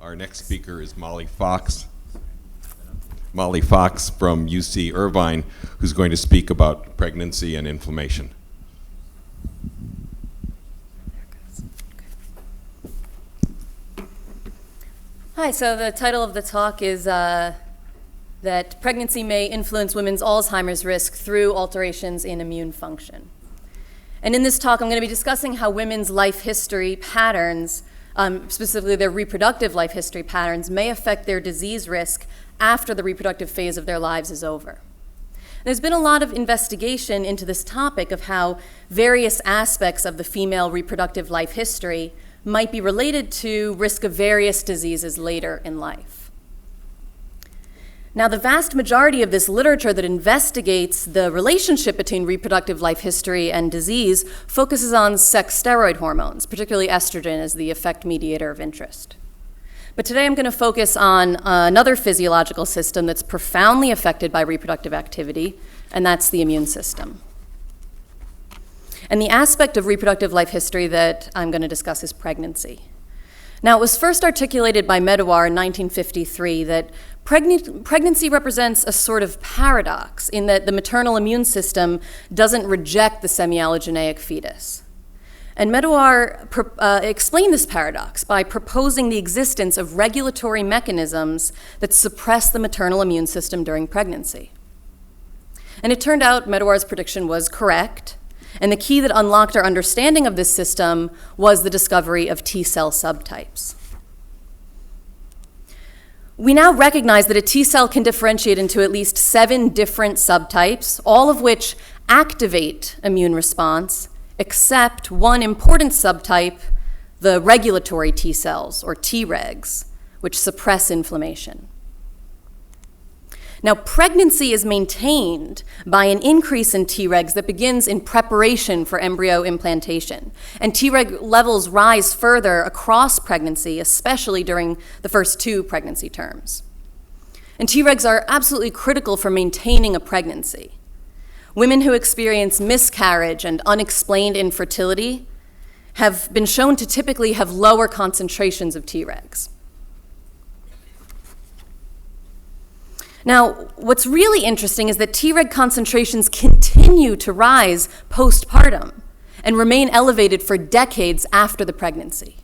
Our next speaker is Molly Fox. Molly Fox from UC Irvine, who's going to speak about pregnancy and inflammation. Hi, so the title of the talk is that pregnancy may influence women's Alzheimer's risk through alterations in immune function. And in this talk, I'm going to be discussing how women's life history patterns, specifically their reproductive life history patterns, may affect their disease risk after the reproductive phase of their lives is over. There's been a lot of investigation into this topic of how various aspects of the female reproductive life history might be related to risk of various diseases later in life. Now, the vast majority of this literature that investigates the relationship between reproductive life history and disease focuses on sex steroid hormones, particularly estrogen as the effect mediator of interest. But today I'm going to focus on another physiological system that's profoundly affected by reproductive activity, and that's the immune system. And the aspect of reproductive life history that I'm going to discuss is pregnancy. Now, it was first articulated by Medawar in 1953 that pregnancy represents a sort of paradox in that the maternal immune system doesn't reject the semi-allogeneic fetus. And Medawar explained this paradox by proposing the existence of regulatory mechanisms that suppress the maternal immune system during pregnancy. And it turned out Medawar's prediction was correct, and the key that unlocked our understanding of this system was the discovery of T-cell subtypes. We now recognize that a T-cell can differentiate into at least 7 different subtypes, all of which activate immune response, except one important subtype, the regulatory T cells, or Tregs, which suppress inflammation. Now, pregnancy is maintained by an increase in Tregs that begins in preparation for embryo implantation. And Treg levels rise further across pregnancy, especially during the first 2 pregnancy terms. And Tregs are absolutely critical for maintaining a pregnancy. Women who experience miscarriage and unexplained infertility have been shown to typically have lower concentrations of Tregs. Now, what's really interesting is that Treg concentrations continue to rise postpartum and remain elevated for decades after the pregnancy.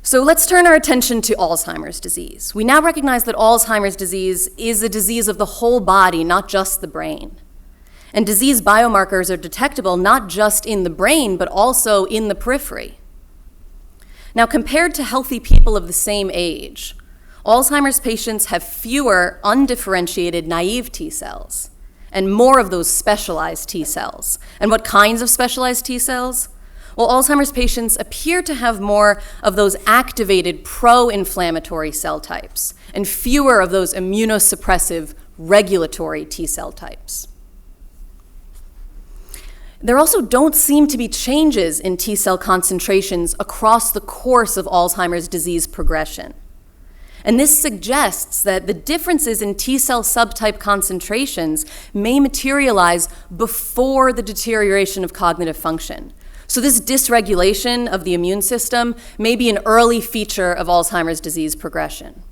So let's turn our attention to Alzheimer's disease. We now recognize that Alzheimer's disease is a disease of the whole body, not just the brain. And disease biomarkers are detectable not just in the brain, but also in the periphery. Now, compared to healthy people of the same age, Alzheimer's patients have fewer undifferentiated naive T cells and more of those specialized T cells. And what kinds of specialized T cells? Well, Alzheimer's patients appear to have more of those activated pro-inflammatory cell types and fewer of those immunosuppressive regulatory T cell types. There also don't seem to be changes in T cell concentrations across the course of Alzheimer's disease progression. And this suggests that the differences in T cell subtype concentrations may materialize before the deterioration of cognitive function. So this dysregulation of the immune system may be an early feature of Alzheimer's disease progression.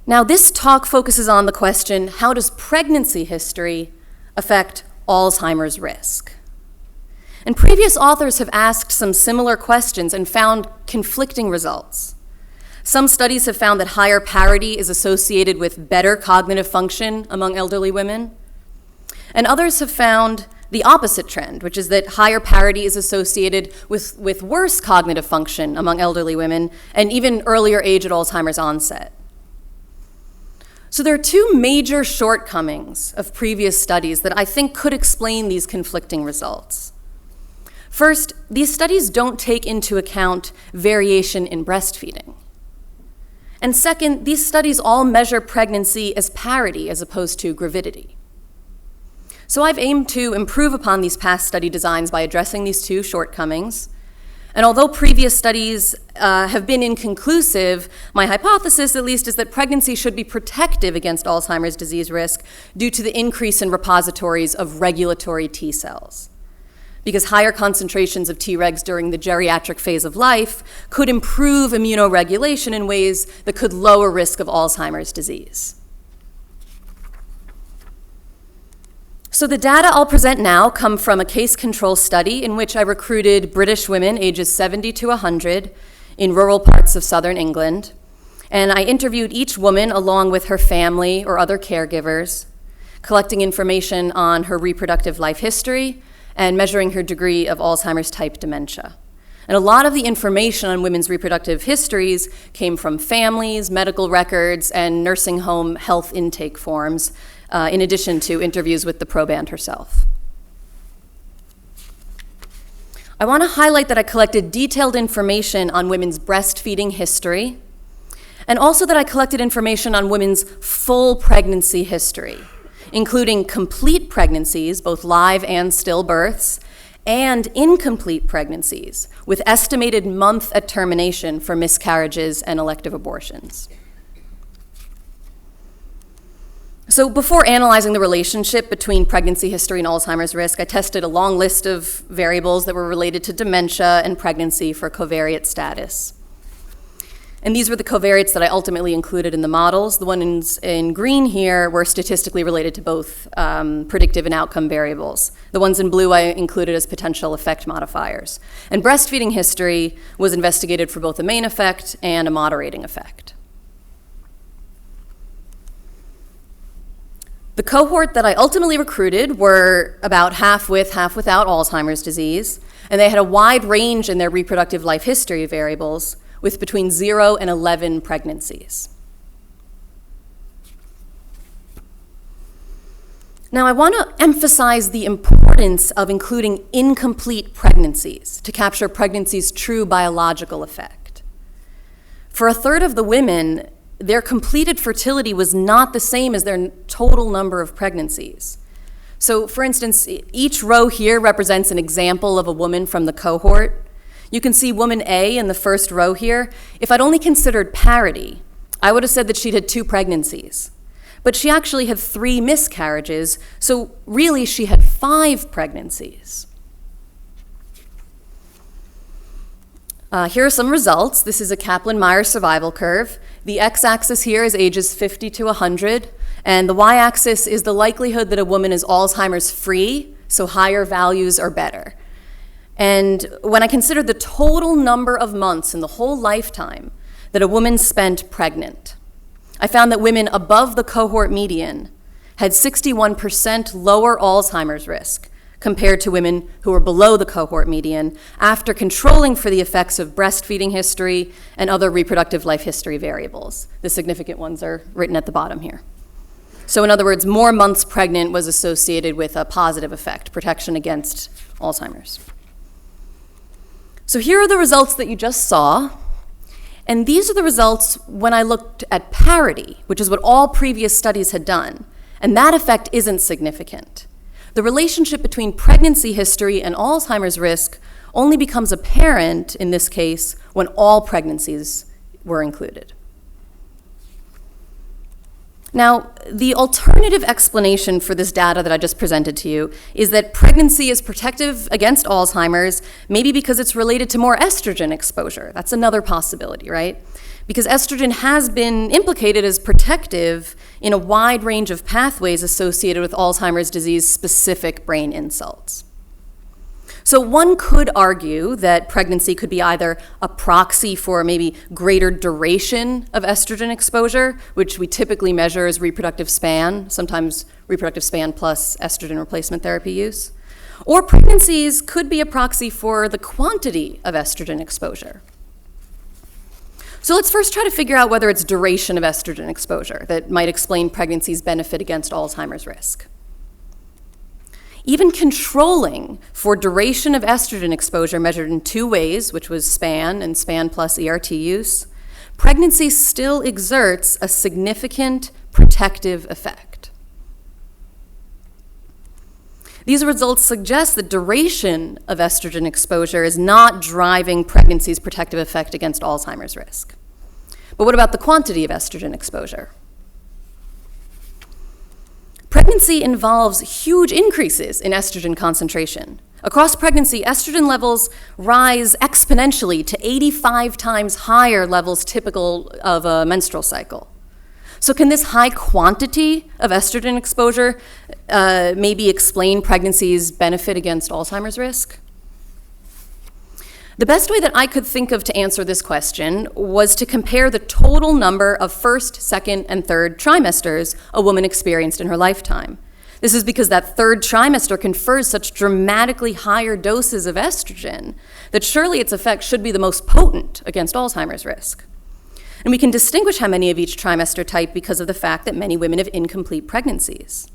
Now, this talk focuses on the question, how does pregnancy history affect Alzheimer's risk? And previous authors have asked some similar questions and found conflicting results. Some studies have found that higher parity is associated with better cognitive function among elderly women. And others have found the opposite trend, which is that higher parity is associated with worse cognitive function among elderly women and even earlier age at Alzheimer's onset. So there are 2 major shortcomings of previous studies that I think could explain these conflicting results. First, these studies don't take into account variation in breastfeeding. And second, these studies all measure pregnancy as parity as opposed to gravidity. So I've aimed to improve upon these past study designs by addressing these 2 shortcomings. And although previous studies have been inconclusive, my hypothesis, at least, is that pregnancy should be protective against Alzheimer's disease risk due to the increase in repositories of regulatory T cells. because higher concentrations of Tregs during the geriatric phase of life could improve immunoregulation in ways that could lower risk of Alzheimer's disease. So the data I'll present now come from a case control study in which I recruited British women ages 70 to 100 in rural parts of southern England. And I interviewed each woman along with her family or other caregivers, collecting information on her reproductive life history and measuring her degree of Alzheimer's type dementia. And a lot of the information on women's reproductive histories came from families, medical records, and nursing home health intake forms, in addition to interviews with the proband herself. I want to highlight that I collected detailed information on women's breastfeeding history, and also that I collected information on women's full pregnancy history, including complete pregnancies, both live and stillbirths, and incomplete pregnancies, with estimated month at termination for miscarriages and elective abortions. So before analyzing the relationship between pregnancy history and Alzheimer's risk, I tested a long list of variables that were related to dementia and pregnancy for covariate status. And these were the covariates that I ultimately included in the models. The ones in green here were statistically related to both predictive and outcome variables. The ones in blue I included as potential effect modifiers. And breastfeeding history was investigated for both a main effect and a moderating effect. The cohort that I ultimately recruited were about half with, half without Alzheimer's disease, and they had a wide range in their reproductive life history variables, with between 0 and 11 pregnancies. Now, I want to emphasize the importance of including incomplete pregnancies to capture pregnancy's true biological effect. For a third of the women, their completed fertility was not the same as their total number of pregnancies. So, for instance, each row here represents an example of a woman from the cohort. You can see woman A in the first row here. If I'd only considered parity, I would have said that she'd had 2 pregnancies. But she actually had 3 miscarriages, so really she had 5 pregnancies. Here are some results. This is a Kaplan-Meier survival curve. The x-axis here is ages 50 to 100, and the y-axis is the likelihood that a woman is Alzheimer's free, so higher values are better. And when I considered the total number of months in the whole lifetime that a woman spent pregnant, I found that women above the cohort median had 61% lower Alzheimer's risk compared to women who were below the cohort median after controlling for the effects of breastfeeding history and other reproductive life history variables. The significant ones are written at the bottom here. So in other words, more months pregnant was associated with a positive effect, protection against Alzheimer's. So here are the results that you just saw, and these are the results when I looked at parity, which is what all previous studies had done, and that effect isn't significant. The relationship between pregnancy history and Alzheimer's risk only becomes apparent in this case when all pregnancies were included. Now, the alternative explanation for this data that I just presented to you is that pregnancy is protective against Alzheimer's, maybe because it's related to more estrogen exposure. That's another possibility, right? Because estrogen has been implicated as protective in a wide range of pathways associated with Alzheimer's disease-specific brain insults. So one could argue that pregnancy could be either a proxy for maybe greater duration of estrogen exposure, which we typically measure as reproductive span, sometimes reproductive span plus estrogen replacement therapy use, or pregnancies could be a proxy for the quantity of estrogen exposure. So let's first try to figure out whether it's duration of estrogen exposure that might explain pregnancy's benefit against Alzheimer's risk. Even controlling for duration of estrogen exposure measured in 2 ways, which was SPAN and SPAN plus ERT use, pregnancy still exerts a significant protective effect. These results suggest that duration of estrogen exposure is not driving pregnancy's protective effect against Alzheimer's risk. But what about the quantity of estrogen exposure? Pregnancy involves huge increases in estrogen concentration, Across pregnancy, estrogen levels rise exponentially to 85 times higher levels typical of a menstrual cycle. So can this high quantity of estrogen exposure maybe explain pregnancy's benefit against Alzheimer's risk? The best way that I could think of to answer this question was to compare the total number of first, second, and third trimesters a woman experienced in her lifetime. This is because that third trimester confers such dramatically higher doses of estrogen that surely its effect should be the most potent against Alzheimer's risk. And we can distinguish how many of each trimester type because of the fact that many women have incomplete pregnancies.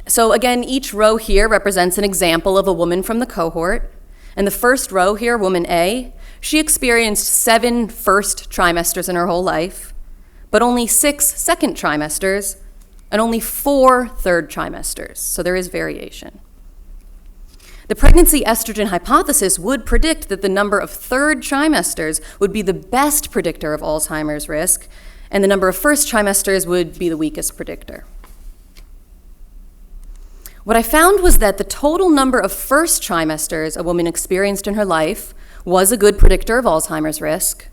So again, each row here represents an example of a woman from the cohort. And the first row here, woman A, she experienced 7 first trimesters in her whole life, but only 6 second trimesters, and only 4 third trimesters, so there is variation. The pregnancy-estrogen hypothesis would predict that the number of third trimesters would be the best predictor of Alzheimer's risk, and the number of first trimesters would be the weakest predictor. What I found was that the total number of first trimesters a woman experienced in her life was a good predictor of Alzheimer's risk,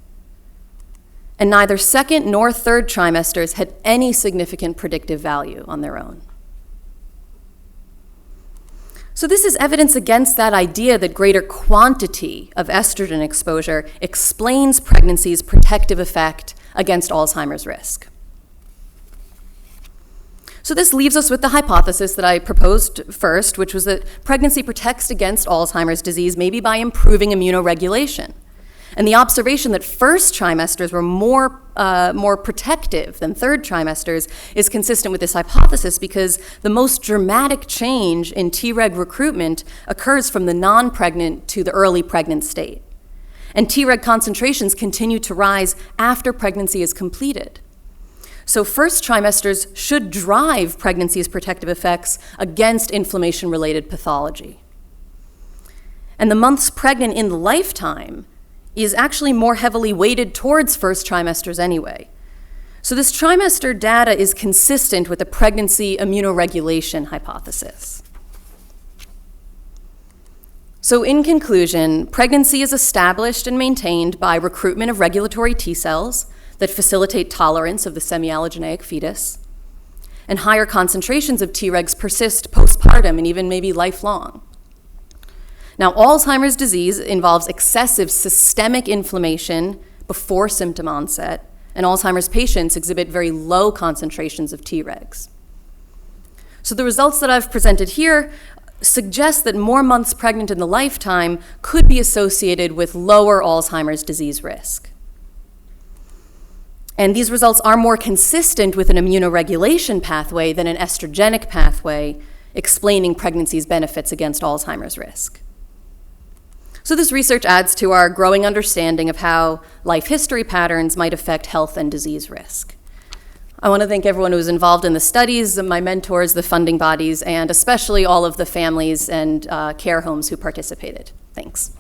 and neither second nor third trimesters had any significant predictive value on their own. So this is evidence against that idea that greater quantity of estrogen exposure explains pregnancy's protective effect against Alzheimer's risk. So this leaves us with the hypothesis that I proposed first, which was that pregnancy protects against Alzheimer's disease maybe by improving immunoregulation. And the observation that first trimesters were more protective than third trimesters is consistent with this hypothesis because the most dramatic change in Treg recruitment occurs from the non-pregnant to the early pregnant state. And Treg concentrations continue to rise after pregnancy is completed. So first trimesters should drive pregnancy's protective effects against inflammation-related pathology. And the months pregnant in the lifetime is actually more heavily weighted towards first trimesters anyway. So this trimester data is consistent with the pregnancy immunoregulation hypothesis. So in conclusion, pregnancy is established and maintained by recruitment of regulatory T cells that facilitate tolerance of the semi-allogeneic fetus, and higher concentrations of Tregs persist postpartum and even maybe lifelong. Now, Alzheimer's disease involves excessive systemic inflammation before symptom onset, and Alzheimer's patients exhibit very low concentrations of Tregs. So the results that I've presented here suggest that more months pregnant in the lifetime could be associated with lower Alzheimer's disease risk. And these results are more consistent with an immunoregulation pathway than an estrogenic pathway, explaining pregnancy's benefits against Alzheimer's risk. So this research adds to our growing understanding of how life history patterns might affect health and disease risk. I want to thank everyone who was involved in the studies, my mentors, the funding bodies, and especially all of the families and care homes who participated. Thanks.